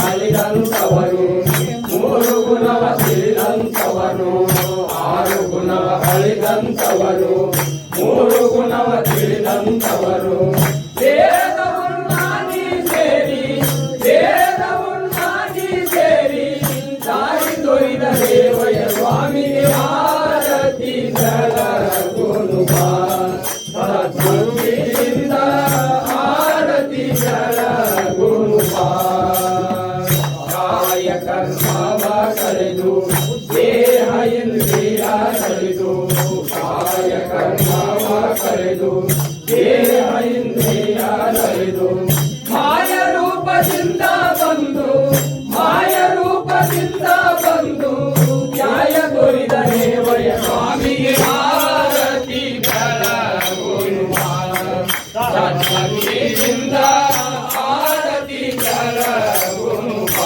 ಅಳಿದಂತವನು ಮೂರು ಗುಣವ ತಿಳಿದಂತವನು ಆರು ಗುಣವ ಅಳಿದಂತವನು ಮೂರು ಗುಣವ ತಿಳಿದಂತವನು ವೇದವನ್ನಾಗಿ ಸೇರಿ ದಾರಿ ತೊಯ್ದ ದೇವಯ ಸ್ವಾಮಿಗೆ ಆರತಿ ಬೆಳಗುನುವ ಭಕ್ತಿಯಿಂದ ಆರತಿ ಬೆಳಗುನುವ ಕರ್ಮವ ಕಳೆದು ದೇಹ ಇಂದ್ರಿಯ ಕಳೆದು ಕಾಯ ಕರ್ಮವ ಕಳೆದು ದೇಹ ಇಂದ್ರಿಯ ಕಳೆದು ಮಾಯ ರೂಪದಿಂದ ಬಂದು ನ್ಯಾಯ ದೊರಿದ ದೇವಯ ಸ್ವಾಮಿಗೆ ಆರತಿ ಬೆಳಗುನುವ ಭಕ್ತಿಯಿಂದ ಆರತಿ ಬೆಳಗುನುವ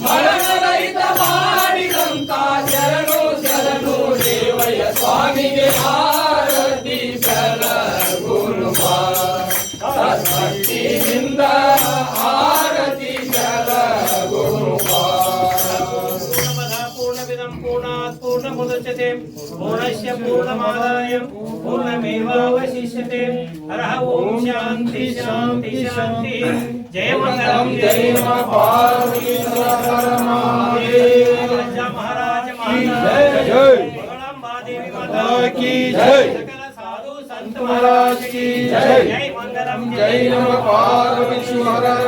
ಮರಣರಹಿತ ಮಾಡಿದಂತ ಶರಣು ದೇವಯ ಸ್ವಾಮಿಗೆ ಆರತಿ ಬೆಳಗುನುವ ಭಕ್ತಿಯಿಂದ ಆರತಿ ಬೆಳಗುನುವ पूर्णमुदच्यते पूर्णस्य पूर्णमादाय पूर्णमेवावशिष्यते हरः ओम शांति शांति शांति जय मंगलम जय पार्वती महाराज जय मंगलम देवी माता की जय सकल साधु संत महाराज की जय जय मंगलम जय नमः पार्वती महाराज